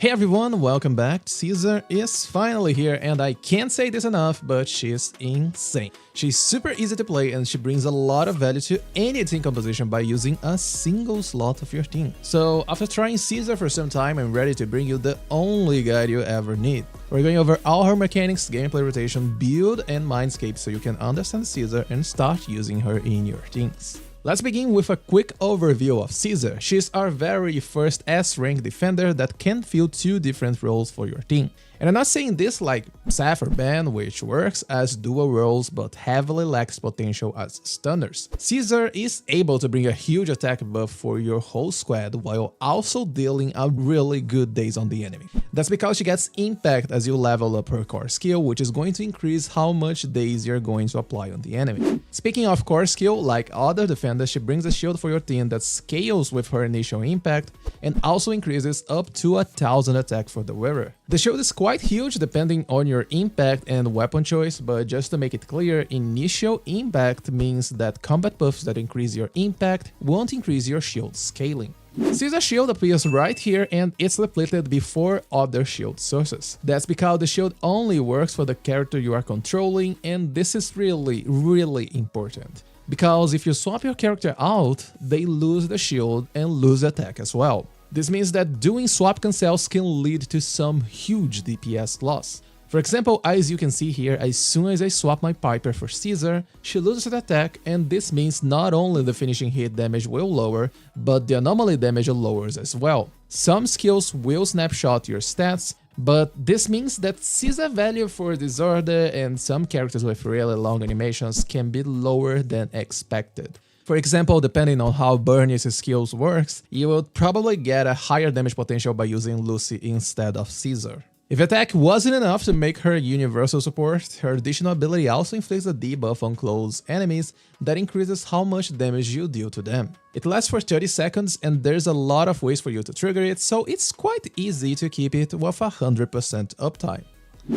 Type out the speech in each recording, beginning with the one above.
Hey everyone, welcome back. Caesar is finally here and I can't say this enough, but she's insane. She's super easy to play and she brings a lot of value to any team composition by using a single slot of your team. So after trying Caesar for some time, I'm ready to bring you the only guide you ever need. We're going over all her mechanics, gameplay rotation, build and Mindscapes so you can understand Caesar and start using her in your teams. Let's begin with a quick overview of Caesar. She's our very first S-rank defender that can fill two different roles for your team. And I'm not saying this like Seth or Ben, which works as dual roles but heavily lacks potential as stunners. Caesar is able to bring a huge attack buff for your whole squad while also dealing a really good daze on the enemy. That's because she gets impact as you level up her core skill, which is going to increase how much daze you're going to apply on the enemy. Speaking of core skill, like other defenders, she brings a shield for your team that scales with her initial impact and also increases up to 1000 attack for the wearer. The shield is quite huge depending on your impact and weapon choice, but just to make it clear, initial impact means that combat buffs that increase your impact won't increase your shield scaling. Caesar's shield appears right here and it's depleted before other shield sources. That's because the shield only works for the character you are controlling, and this is really important. Because if you swap your character out, they lose the shield and lose attack as well. This means that doing swap cancels can lead to some huge DPS loss. For example, as you can see here, as soon as I swap my Piper for Caesar, she loses an attack, and this means not only the finishing hit damage will lower, but the anomaly damage lowers as well. Some skills will snapshot your stats, but this means that Caesar value for Disorder and some characters with really long animations can be lower than expected. For example, depending on how Bernie's skills works, you will probably get a higher damage potential by using Lucy instead of Caesar. If attack wasn't enough to make her universal support, her additional ability also inflicts a debuff on close enemies that increases how much damage you deal to them. It lasts for 30 seconds and there's a lot of ways for you to trigger it, so it's quite easy to keep it with 100% uptime.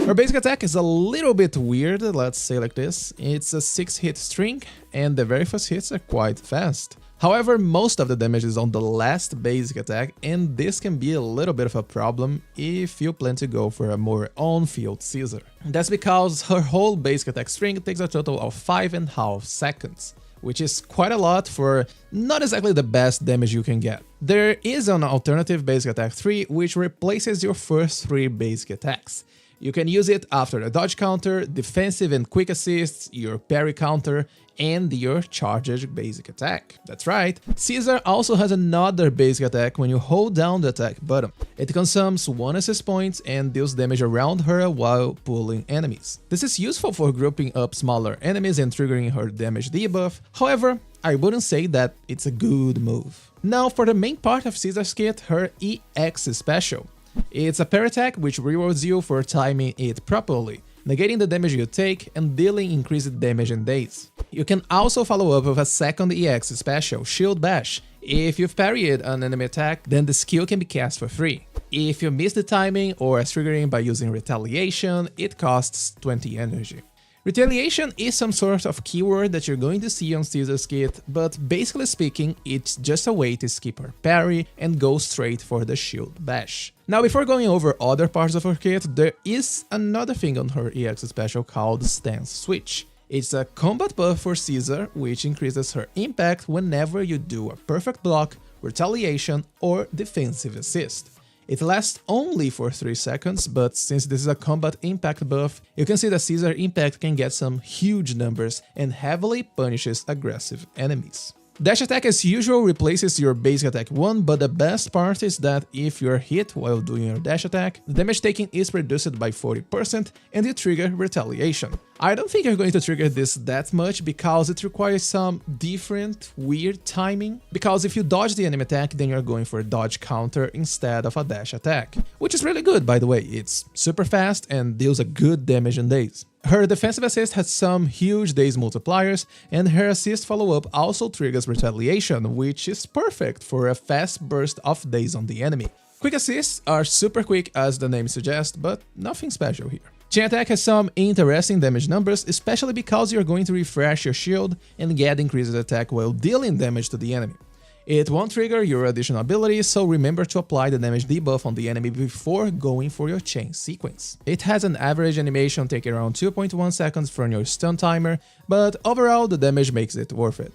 Her basic attack is a little bit weird, let's say like this. It's a 6-hit string and the very first hits are quite fast. However, most of the damage is on the last basic attack, and this can be a little bit of a problem if you plan to go for a more on-field Caesar. That's because her whole basic attack string takes a total of 5.5 seconds, which is quite a lot for not exactly the best damage you can get. There is an alternative basic attack 3 which replaces your first 3 basic attacks. You can use it after the dodge counter, defensive and quick assists, your parry counter, and your charged basic attack. That's right, Caesar also has another basic attack when you hold down the attack button. It consumes 1 assist point and deals damage around her while pulling enemies. This is useful for grouping up smaller enemies and triggering her damage debuff. However, I wouldn't say that it's a good move. Now for the main part of Caesar's kit, her EX special. It's a parry attack which rewards you for timing it properly, negating the damage you take and dealing increased damage and daze. You can also follow up with a second EX special, Shield Bash. If you've parried an enemy attack, then the skill can be cast for free. If you miss the timing or triggering by using Retaliation, it costs 20 energy. Retaliation is some sort of keyword that you're going to see on Caesar's kit, but basically speaking, it's just a way to skip her parry and go straight for the Shield Bash. Now, before going over other parts of her kit, there is another thing on her EX special called Stance Switch. It's a combat buff for Caesar, which increases her impact whenever you do a perfect block, retaliation, or defensive assist. It lasts only for 3 seconds, but since this is a combat impact buff, you can see that Caesar impact can get some huge numbers and heavily punishes aggressive enemies. Dash attack as usual replaces your basic attack 1, but the best part is that if you're hit while doing your dash attack, the damage taken is reduced by 40% and you trigger retaliation. I don't think you're going to trigger this that much because it requires some different weird timing, because if you dodge the enemy attack, then you're going for a dodge counter instead of a dash attack, which is really good by the way. It's super fast and deals a good damage in daze. Her defensive assist has some huge daze multipliers, and her assist follow-up also triggers retaliation, which is perfect for a fast burst of daze on the enemy. Quick assists are super quick as the name suggests, but nothing special here. Chain attack has some interesting damage numbers, especially because you're going to refresh your shield and get increased attack while dealing damage to the enemy. It won't trigger your additional ability, so remember to apply the damage debuff on the enemy before going for your chain sequence. It has an average animation taking around 2.1 seconds from your stun timer, but overall the damage makes it worth it.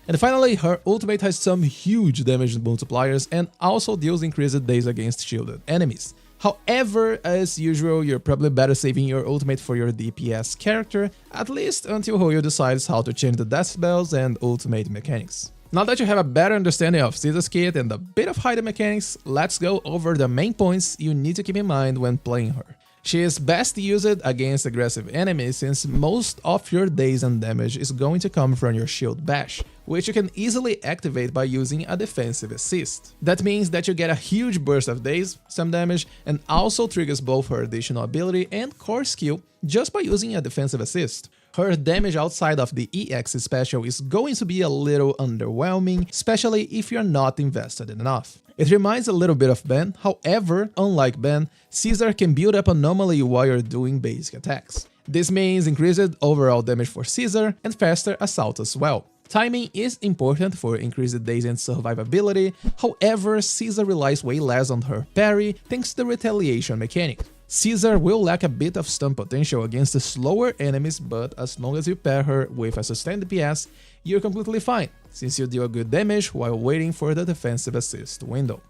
And finally, her ultimate has some huge damage multipliers and also deals increased days against shielded enemies. However, as usual, you're probably better saving your ultimate for your DPS character, at least until Hoyo decides how to change the death spells and ultimate mechanics. Now that you have a better understanding of Caesar's kit and a bit of hidden mechanics, let's go over the main points you need to keep in mind when playing her. She is best used against aggressive enemies since most of your daze and damage is going to come from your shield bash, which you can easily activate by using a defensive assist. That means that you get a huge burst of daze, some damage, and also triggers both her additional ability and core skill just by using a defensive assist. Her damage outside of the EX special is going to be a little underwhelming, especially if you're not invested enough. It reminds a little bit of Ben, however, unlike Ben, Caesar can build up anomaly while you're doing basic attacks. This means increased overall damage for Caesar and faster assault as well. Timing is important for increased daze and survivability, however, Caesar relies way less on her parry thanks to the retaliation mechanic. Caesar will lack a bit of stun potential against the slower enemies, but as long as you pair her with a sustained DPS, you're completely fine, since you deal good damage while waiting for the defensive assist window.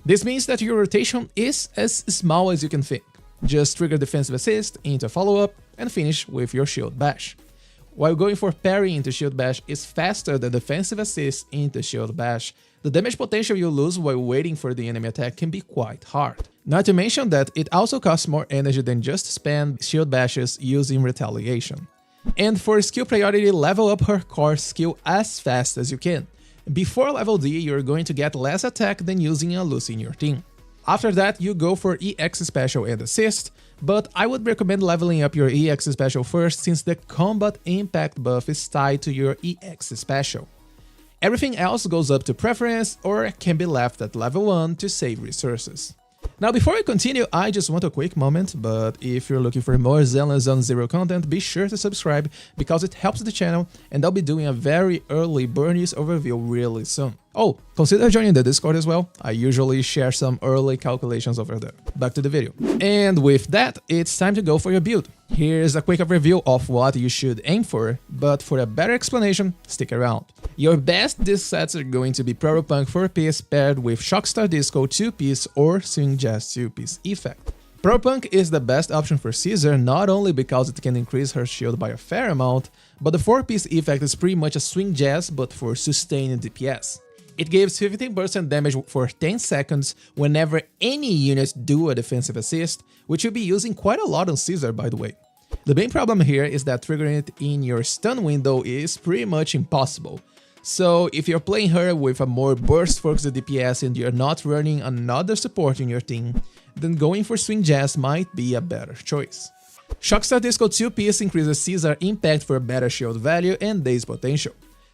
This means that your rotation is as small as you can think. Just trigger defensive assist into follow-up and finish with your shield bash. While going for parry into shield bash is faster than defensive assist into shield bash, the damage potential you lose while waiting for the enemy attack can be quite hard. Not to mention that it also costs more energy than just spam shield bashes using retaliation. And for skill priority, level up her core skill as fast as you can. Before level D, you're going to get less attack than using a Lucy in your team. After that, you go for EX special and assist, but I would recommend leveling up your EX special first since the combat impact buff is tied to your EX special. Everything else goes up to preference or can be left at level 1 to save resources. Now before I continue, I just want a quick moment, but if you're looking for more Zenless Zone Zero content, be sure to subscribe because it helps the channel and I'll be doing a very early Burnies overview really soon. Oh, consider joining the Discord as well, I usually share some early calculations over there. Back to the video. And with that, it's time to go for your build. Here's a quick review of what you should aim for, but for a better explanation, stick around. Your best disc sets are going to be Proto Punk 4-piece paired with Shockstar Disco 2-piece or Swing Jazz 2-piece effect. Proto Punk is the best option for Caesar not only because it can increase her shield by a fair amount, but the 4-piece effect is pretty much a Swing Jazz but for sustained DPS. It gives 15% damage for 10 seconds whenever any units do a defensive assist, which you'll be using quite a lot on Caesar by the way. The main problem here is that triggering it in your stun window is pretty much impossible. So if you're playing her with a more burst-focused DPS and you're not running another support in your team, then going for Swing Jazz might be a better choice. Shockstar Disco 2-piece increases Caesar impact for better shield value and daze potential.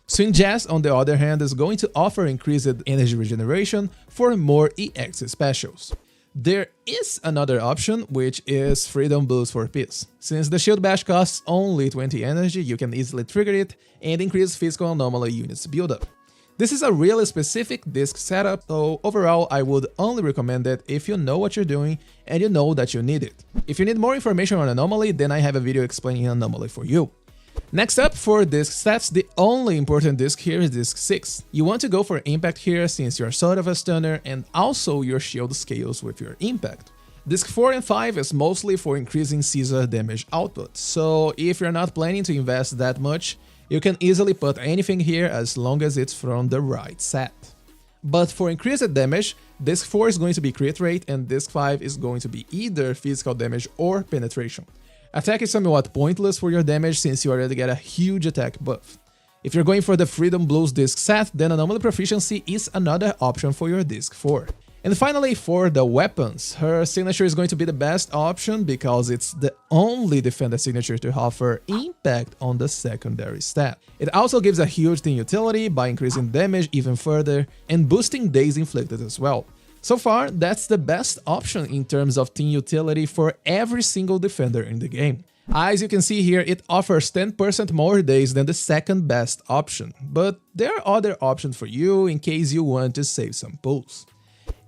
Swing Jazz, on the other hand, is going to offer increased energy regeneration for more EX specials. There is another option, which is Freedom Boost 4-piece. Since the shield bash costs only 20 energy, you can easily trigger it and increase physical anomaly units buildup. This is a really specific disc setup, so overall I would only recommend it if you know what you're doing and you know that you need it. If you need more information on anomaly, then I have a video explaining anomaly for you. Next up, for disc stats, the only important disc here is disc 6. You want to go for impact here since you're sort of a stunner and also your shield scales with your impact. Disc 4 and 5 is mostly for increasing Caesar damage output, so if you're not planning to invest that much, you can easily put anything here as long as it's from the right set. But for increased damage, disc 4 is going to be crit rate and disc 5 is going to be either physical damage or penetration. Attack is somewhat pointless for your damage since you already get a huge attack buff. If you're going for the Freedom Blues disc set, then Anomaly Proficiency is another option for your disc 4. And finally, for the weapons, her signature is going to be the best option because it's the only defender signature to offer impact on the secondary stat. It also gives a huge team utility by increasing damage even further and boosting daze inflicted as well. So far, that's the best option in terms of team utility for every single defender in the game. As you can see here, it offers 10% more days than the second best option, but there are other options for you in case you want to save some pulls.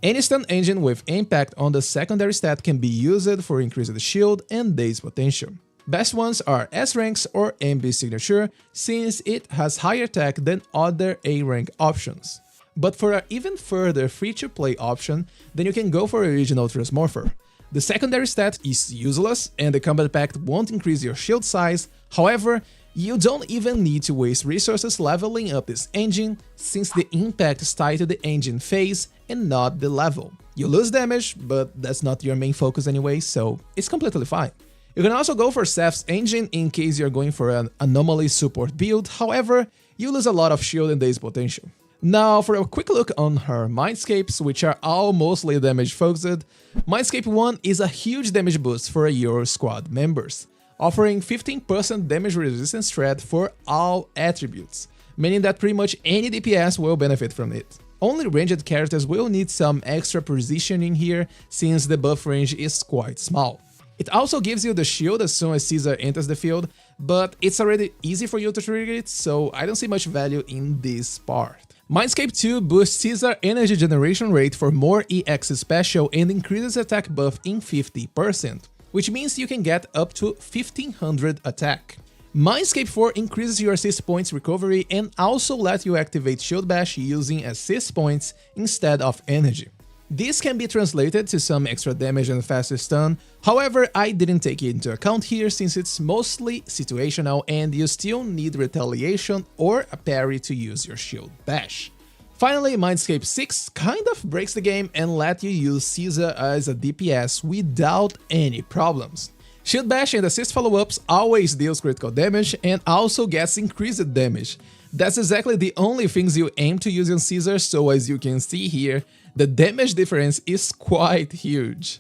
Any stun engine with impact on the secondary stat can be used for increasing the shield and daze potential. Best ones are S ranks or MB signature, since it has higher attack than other A rank options. But for an even further free-to-play option, then you can go for original Transmorpher. The secondary stat is useless and the combat pact won't increase your shield size, however, you don't even need to waste resources leveling up this engine, since the impact is tied to the engine phase and not the level. You lose damage, but that's not your main focus anyway, so it's completely fine. You can also go for Seth's engine in case you're going for an anomaly support build, however, you lose a lot of shield and daze potential. Now for a quick look on her Mindscapes, which are all mostly damage focused. Mindscape 1 is a huge damage boost for your squad members, offering 15% damage resistance threat for all attributes, meaning that pretty much any DPS will benefit from it. Only ranged characters will need some extra positioning here, since the buff range is quite small. It also gives you the shield as soon as Caesar enters the field, but it's already easy for you to trigger it, so I don't see much value in this part. Mindscape 2 boosts Caesar energy generation rate for more EX special and increases attack buff in 50%, which means you can get up to 1500 attack. Mindscape 4 increases your assist points recovery and also lets you activate Shield Bash using assist points instead of energy. This can be translated to some extra damage and faster stun, however I didn't take it into account here since it's mostly situational and you still need retaliation or a parry to use your Shield Bash. Finally, Mindscape 6 kind of breaks the game and lets you use Caesar as a DPS without any problems. Shield Bash and assist follow-ups always deals critical damage and also gets increased damage. That's exactly the only things you aim to use on Caesar, so as you can see here, the damage difference is quite huge.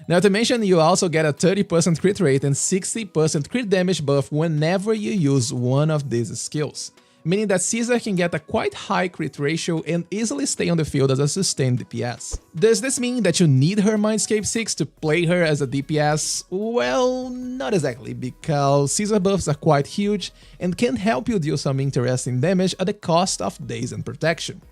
Not to mention, you also get a 30% crit rate and 60% crit damage buff whenever you use one of these skills, meaning that Caesar can get a quite high crit ratio and easily stay on the field as a sustained DPS. Does this mean that you need her Mindscape 6 to play her as a DPS? Well, not exactly, because Caesar buffs are quite huge and can help you deal some interesting damage at the cost of daze and protection.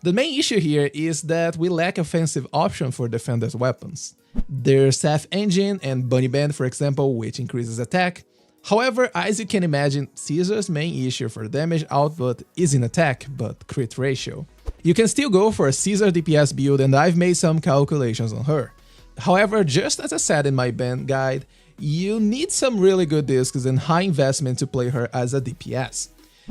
The main issue here is that we lack offensive option for defenders' weapons. There's Seth Engine and Bunny Band, for example, which increases attack. However, as you can imagine, Caesar's main issue for damage output isn't attack, but crit ratio. You can still go for a Caesar DPS build, and I've made some calculations on her. However, just as I said in my band guide, you need some really good discs and high investment to play her as a DPS.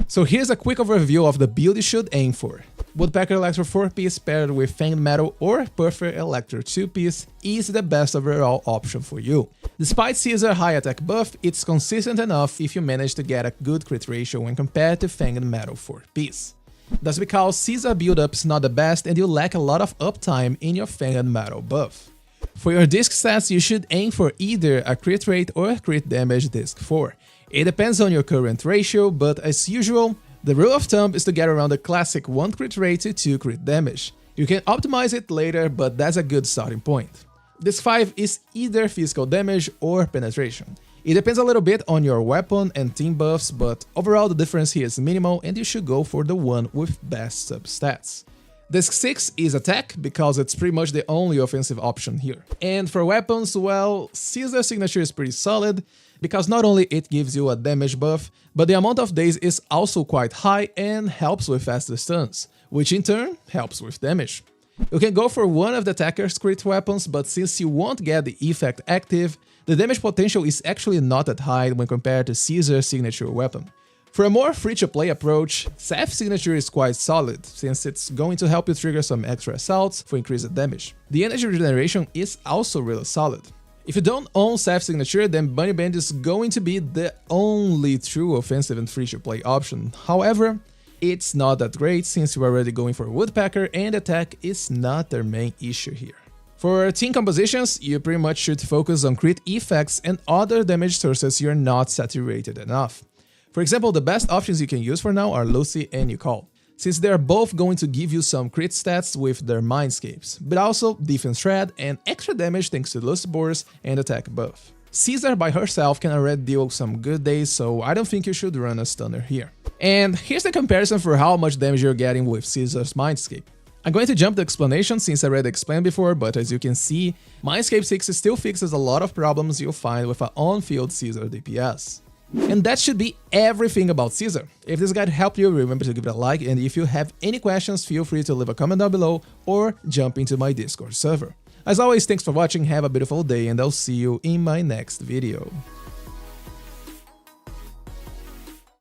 So here's a quick overview of the build you should aim for. Woodpecker Electro 4-piece paired with Fanged Metal or Puffer Electro 2-piece is the best overall option for you. Despite Caesar's high attack buff, it's consistent enough if you manage to get a good crit ratio when compared to Fanged Metal 4-piece. That's because Caesar build-up is not the best and you lack a lot of uptime in your Fanged Metal buff. For your disc stats, you should aim for either a crit rate or a crit damage disc 4. It depends on your current ratio, but as usual, the rule of thumb is to get around the classic 1 crit rate to 2 crit damage. You can optimize it later, but that's a good starting point. Disc 5 is either physical damage or penetration. It depends a little bit on your weapon and team buffs, but overall the difference here is minimal and you should go for the one with best substats. Disc 6 is attack, because it's pretty much the only offensive option here. And for weapons, well, Caesar's signature is pretty solid, because not only it gives you a damage buff, but the amount of daze is also quite high and helps with faster stuns, which in turn helps with damage. You can go for one of the attacker's crit weapons, but since you won't get the effect active, the damage potential is actually not that high when compared to Caesar's signature weapon. For a more free-to-play approach, Seth's signature is quite solid, since it's going to help you trigger some extra assaults for increased damage. The energy regeneration is also really solid. If you don't own Seth's signature, then Bunny Band is going to be the only true offensive and free-to-play option. However, it's not that great since you're already going for Woodpecker and attack is not their main issue here. For team compositions, you pretty much should focus on crit effects and other damage sources you're not saturated enough. For example, the best options you can use for now are Lucy and Nicole, since they are both going to give you some crit stats with their Mindscapes, but also defense shred and extra damage thanks to Lucy Boars and attack buff. Caesar by herself can already deal some good days, so I don't think you should run a stunner here. And here's the comparison for how much damage you're getting with Caesar's Mindscape. I'm going to jump the explanation since I already explained before, but as you can see, Mindscape 6 still fixes a lot of problems you'll find with an on-field Caesar DPS. And that should be everything about Caesar. If this guide helped you, remember to give it a like, and if you have any questions, feel free to leave a comment down below or jump into my Discord server. As always, thanks for watching, have a beautiful day, and I'll see you in my next video.